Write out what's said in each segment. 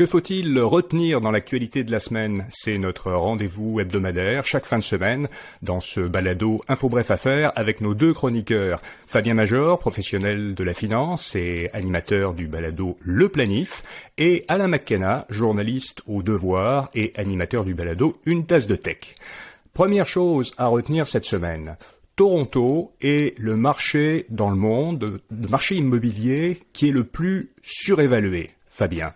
Que faut-il retenir dans l'actualité de la semaine? C'est notre rendez-vous hebdomadaire chaque fin de semaine dans ce balado Info Bref Affaires avec nos deux chroniqueurs. Fabien Major, professionnel de la finance et animateur du balado Le Planif, et Alain McKenna, journaliste au Devoir et animateur du balado Une tasse de tech. Première chose à retenir cette semaine. Toronto est le marché dans le monde, le marché immobilier qui est le plus surévalué. Fabien.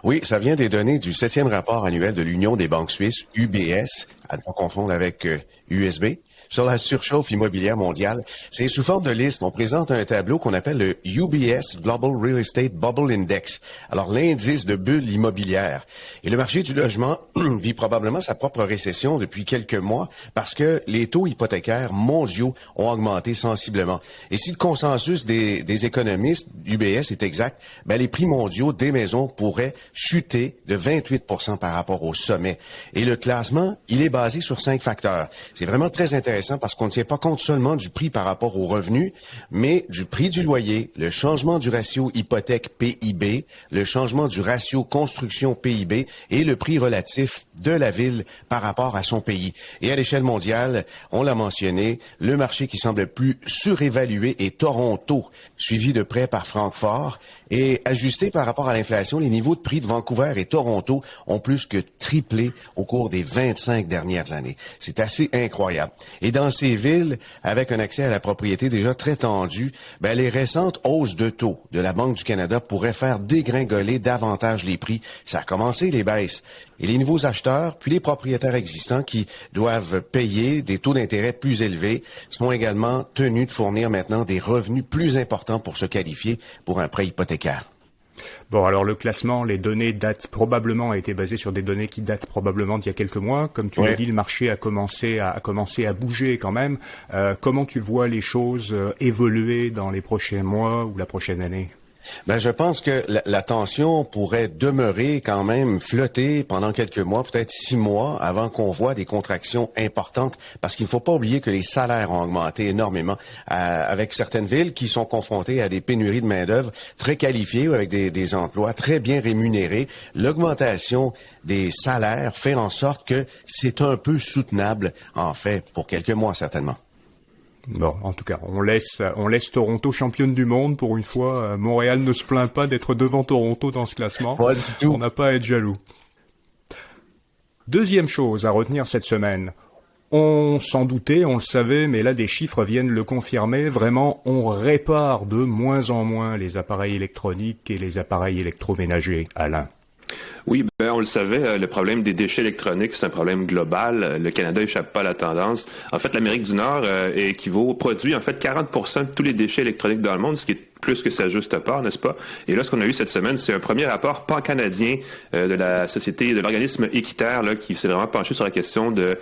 Oui, ça vient des données du 7e rapport annuel de l'Union des banques suisses, UBS, à ne pas confondre avec USB, sur la surchauffe immobilière mondiale. C'est sous forme de liste. On présente un tableau qu'on appelle le UBS Global Real Estate Bubble Index. Alors, l'indice de bulle immobilière. Et le marché du logement vit probablement sa propre récession depuis quelques mois parce que les taux hypothécaires mondiaux ont augmenté sensiblement. Et si le consensus des économistes UBS est exact, les prix mondiaux des maisons pourraient chuter de 28% par rapport au sommet. Et le classement, il est basé sur 5 facteurs. C'est vraiment très intéressant parce qu'on ne tient pas compte seulement du prix par rapport aux revenus, mais du prix du loyer, le changement du ratio hypothèque PIB, le changement du ratio construction PIB et le prix relatif de la ville par rapport à son pays. Et à l'échelle mondiale, on l'a mentionné, le marché qui semble le plus surévalué est Toronto, suivi de près par Francfort. Et ajusté par rapport à l'inflation, les niveaux de prix de Vancouver et Toronto ont plus que triplé au cours des 25 dernières années. C'est assez incroyable. Et dans ces villes, avec un accès à la propriété déjà très tendu, les récentes hausses de taux de la Banque du Canada pourraient faire dégringoler davantage les prix. Ça a commencé, les baisses. Et les nouveaux acheteurs, puis les propriétaires existants qui doivent payer des taux d'intérêt plus élevés, sont également tenus de fournir maintenant des revenus plus importants pour se qualifier pour un prêt hypothécaire. Bon, alors le classement, les données datent probablement, a été basé sur des données qui datent probablement d'il y a quelques mois. Comme tu l'as dit, le marché a commencé à bouger quand même. Comment tu vois les choses évoluer dans les prochains mois ou la prochaine année? Je pense que la tension pourrait demeurer quand même flotter pendant quelques mois, peut-être 6 mois, avant qu'on voit des contractions importantes, parce qu'il ne faut pas oublier que les salaires ont augmenté énormément avec certaines villes qui sont confrontées à des pénuries de main-d'œuvre très qualifiées ou avec des emplois très bien rémunérés. L'augmentation des salaires fait en sorte que c'est un peu soutenable, en fait, pour quelques mois certainement. Bon, en tout cas, on laisse Toronto championne du monde pour une fois. Montréal ne se plaint pas d'être devant Toronto dans ce classement. Pas du tout. On n'a pas à être jaloux. Deuxième chose à retenir cette semaine. On s'en doutait, on le savait, mais là des chiffres viennent le confirmer. Vraiment, on répare de moins en moins les appareils électroniques et les appareils électroménagers. Alain. Oui, on le savait, le problème des déchets électroniques, c'est un problème global. Le Canada échappe pas à la tendance. En fait, l'Amérique du Nord produit en fait 40% de tous les déchets électroniques dans le monde, ce qui est plus que sa juste part, n'est-ce pas? Et là, ce qu'on a eu cette semaine, c'est un premier rapport pan-canadien de la société, de l'organisme Équiterre, là, qui s'est vraiment penché sur la question des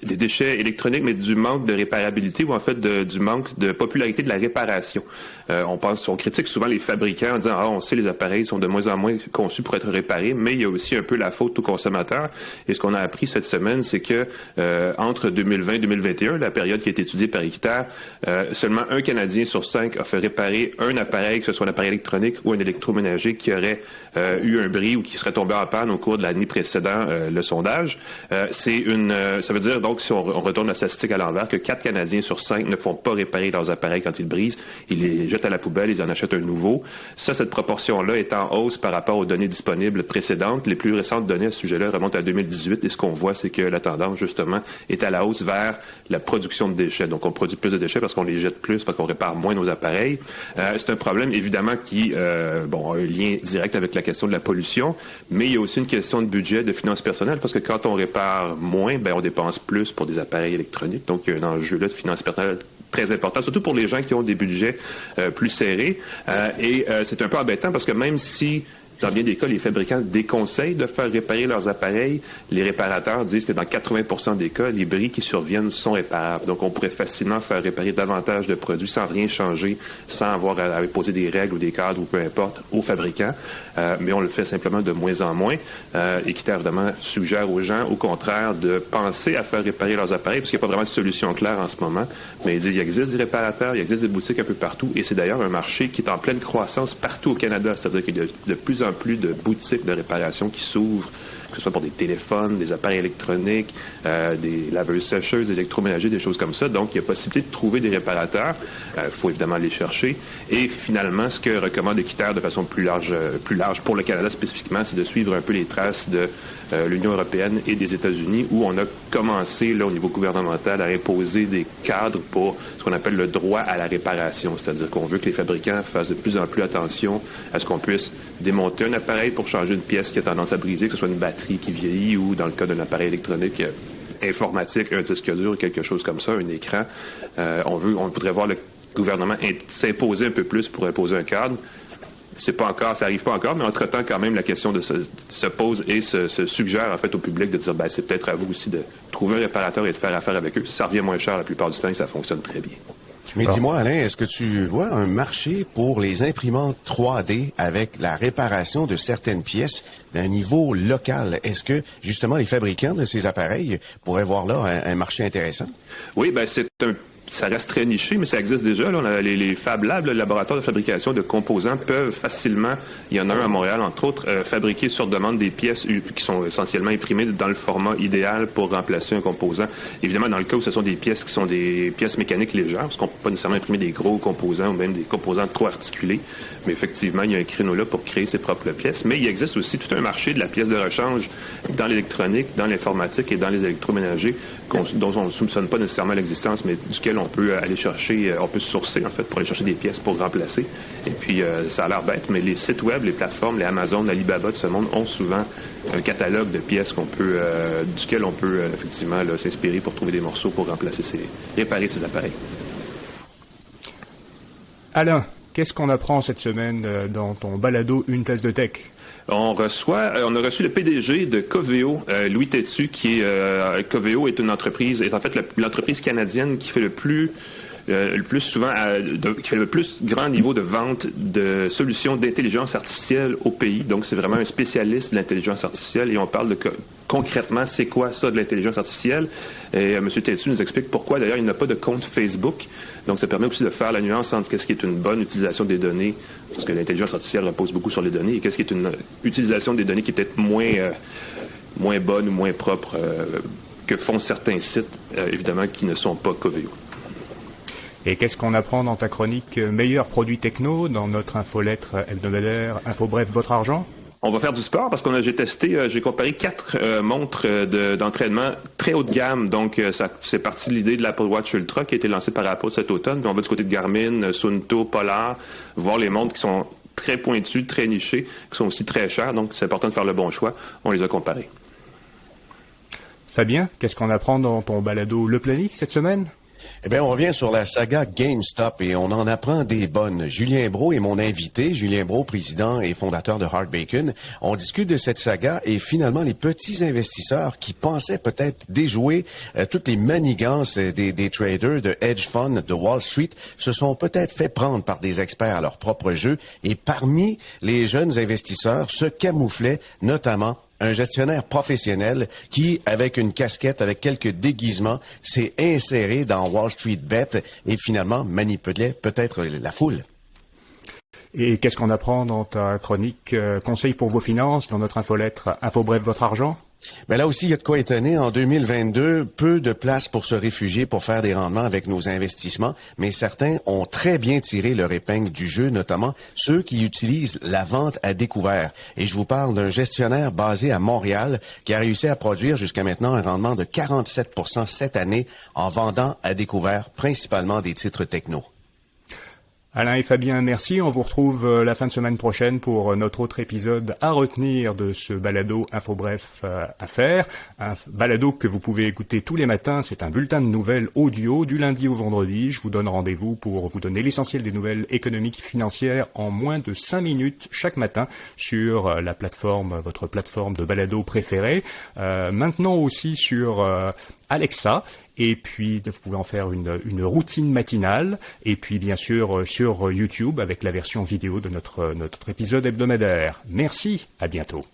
déchets électroniques, mais du manque de réparabilité ou en fait du manque de popularité de la réparation. On critique souvent les fabricants en disant on sait les appareils sont de moins en moins conçus pour être réparés, mais il y a aussi un peu la faute aux consommateurs. Et ce qu'on a appris cette semaine, c'est que entre 2020 et 2021, la période qui a été étudiée par Équiterre, seulement un Canadien sur 5 a fait réparer un appareil, que ce soit un appareil électronique ou un électroménager qui aurait eu un bris ou qui serait tombé en panne au cours de l'année précédant le sondage. Ça veut dire donc, si on retourne la statistique à l'envers, que 4 Canadiens sur 5 ne font pas réparer leurs appareils quand ils brisent. Ils les jettent à la poubelle, ils en achètent un nouveau. Cette proportion-là est en hausse par rapport aux données disponibles précédentes. Les plus récentes données à ce sujet-là remontent à 2018 et ce qu'on voit, c'est que la tendance, justement, est à la hausse vers la production de déchets. Donc, on produit plus de déchets parce qu'on les jette plus, parce qu'on répare moins nos appareils. C'est un problème, évidemment, qui a un lien direct avec la question de la pollution, mais il y a aussi une question de budget, de finances personnelles, parce que quand on répare moins, on dépense plus pour des appareils électroniques. Donc, il y a un enjeu là de finances personnelles très important, surtout pour les gens qui ont des budgets plus serrés. C'est un peu embêtant parce que même si dans bien des cas, les fabricants déconseillent de faire réparer leurs appareils. Les réparateurs disent que dans 80% des cas, les bris qui surviennent sont réparables. Donc, on pourrait facilement faire réparer davantage de produits sans rien changer, sans avoir à poser des règles ou des cadres ou peu importe aux fabricants. Mais on le fait simplement de moins en moins. Équiterre, évidemment, suggère aux gens, au contraire, de penser à faire réparer leurs appareils, parce qu'il n'y a pas vraiment de solution claire en ce moment. Mais ils disent qu'il existe des réparateurs, il existe des boutiques un peu partout, et c'est d'ailleurs un marché qui est en pleine croissance partout au Canada. C'est-à-dire qu'il y a de plus en en plus de boutiques de réparation qui s'ouvrent, que ce soit pour des téléphones, des appareils électroniques, des laveuses sécheuses, des électroménagers, des choses comme ça. Donc, il y a possibilité de trouver des réparateurs. Il faut évidemment les chercher. Et finalement, ce que recommande Équiterre de façon plus large pour le Canada spécifiquement, c'est de suivre un peu les traces de l'Union européenne et des États-Unis, où on a commencé, là, au niveau gouvernemental, à imposer des cadres pour ce qu'on appelle le droit à la réparation. C'est-à-dire qu'on veut que les fabricants fassent de plus en plus attention à ce qu'on puisse démonter un appareil pour changer une pièce qui a tendance à briser, que ce soit une batterie qui vieillit ou, dans le cas d'un appareil électronique informatique, un disque dur, quelque chose comme ça, un écran. On voudrait voir le gouvernement s'imposer un peu plus pour imposer un cadre. Ça arrive pas encore, mais entre-temps, quand même, la question se pose et se suggère, en fait, au public de dire, c'est peut-être à vous aussi de trouver un réparateur et de faire affaire avec eux. Ça revient moins cher la plupart du temps et ça fonctionne très bien. Mais dis-moi, Alain, est-ce que tu vois un marché pour les imprimantes 3D avec la réparation de certaines pièces d'un niveau local? Est-ce que, justement, les fabricants de ces appareils pourraient voir là un marché intéressant? Oui, ça reste très niché, mais ça existe déjà. Là. On a les Fab Labs, le laboratoire de fabrication de composants, peuvent facilement, il y en a un à Montréal, entre autres, fabriquer sur demande des pièces qui sont essentiellement imprimées dans le format idéal pour remplacer un composant. Évidemment, dans le cas où ce sont des pièces qui sont des pièces mécaniques légères, parce qu'on ne peut pas nécessairement imprimer des gros composants ou même des composants trop articulés, mais effectivement, il y a un créneau là pour créer ses propres pièces. Mais il existe aussi tout un marché de la pièce de rechange dans l'électronique, dans l'informatique et dans les électroménagers, dont on ne soupçonne pas nécessairement l'existence, mais duquel on peut aller chercher, on peut se sourcer en fait pour aller chercher des pièces pour remplacer. Et puis ça a l'air bête, mais les sites web, les plateformes, les Amazon, l'Alibaba de ce monde ont souvent un catalogue de pièces duquel on peut effectivement là, s'inspirer pour trouver des morceaux pour réparer ces appareils. Alain, qu'est-ce qu'on apprend cette semaine dans ton balado Une tasse de tech? On a reçu le PDG de Coveo, Louis Tétu, Coveo est une entreprise, est en fait l'entreprise canadienne qui fait le plus grand niveau de vente de solutions d'intelligence artificielle au pays. Donc, c'est vraiment un spécialiste de l'intelligence artificielle et on parle de concrètement, c'est quoi ça de l'intelligence artificielle? Et M. Tétu nous explique pourquoi. D'ailleurs, il n'a pas de compte Facebook. Donc, ça permet aussi de faire la nuance entre qu'est-ce qui est une bonne utilisation des données, parce que l'intelligence artificielle repose beaucoup sur les données, et qu'est-ce qui est une utilisation des données qui est peut-être moins bonne ou moins propre que font certains sites, évidemment, qui ne sont pas Coveo. Et qu'est-ce qu'on apprend dans ta chronique Meilleurs produits techno dans notre infolettre hebdomadaire InfoBref Votre Argent? On va faire du sport parce j'ai comparé 4 montres d'entraînement très haut de gamme. Donc, c'est parti de l'idée de l'Apple Watch Ultra qui a été lancée par Apple cet automne. Puis on va du côté de Garmin, Suunto, Polar, voir les montres qui sont très pointues, très nichées, qui sont aussi très chères. Donc, c'est important de faire le bon choix. On les a comparées. Fabien, qu'est-ce qu'on apprend dans ton balado Le Planif cette semaine? Eh bien, on revient sur la saga GameStop et on en apprend des bonnes. Julien Brault est mon invité. Julien Brault, président et fondateur de Hard Bacon. On discute de cette saga et finalement, les petits investisseurs qui pensaient peut-être déjouer toutes les manigances des traders de hedge funds de Wall Street se sont peut-être fait prendre par des experts à leur propre jeu. Et parmi les jeunes investisseurs se camouflait notamment un gestionnaire professionnel qui, avec une casquette, avec quelques déguisements, s'est inséré dans Wall Street Bet et finalement manipulait peut-être la foule. Et qu'est-ce qu'on apprend dans ta chronique Conseils pour vos finances dans notre infolettre InfoBref Votre Argent? Mais là aussi, il y a de quoi étonner. En 2022, peu de place pour se réfugier pour faire des rendements avec nos investissements, mais certains ont très bien tiré leur épingle du jeu, notamment ceux qui utilisent la vente à découvert. Et je vous parle d'un gestionnaire basé à Montréal qui a réussi à produire jusqu'à maintenant un rendement de 47% cette année en vendant à découvert principalement des titres techno. Alain et Fabien, merci. On vous retrouve la fin de semaine prochaine pour notre autre épisode à retenir de ce balado InfoBref à faire. Un balado que vous pouvez écouter tous les matins. C'est un bulletin de nouvelles audio du lundi au vendredi. Je vous donne rendez-vous pour vous donner l'essentiel des nouvelles économiques et financières en moins de 5 minutes chaque matin sur la plateforme, votre plateforme de balado préférée. Maintenant aussi sur Alexa. Et puis, vous pouvez en faire une routine matinale. Et puis, bien sûr, sur YouTube avec la version vidéo de notre épisode hebdomadaire. Merci, à bientôt.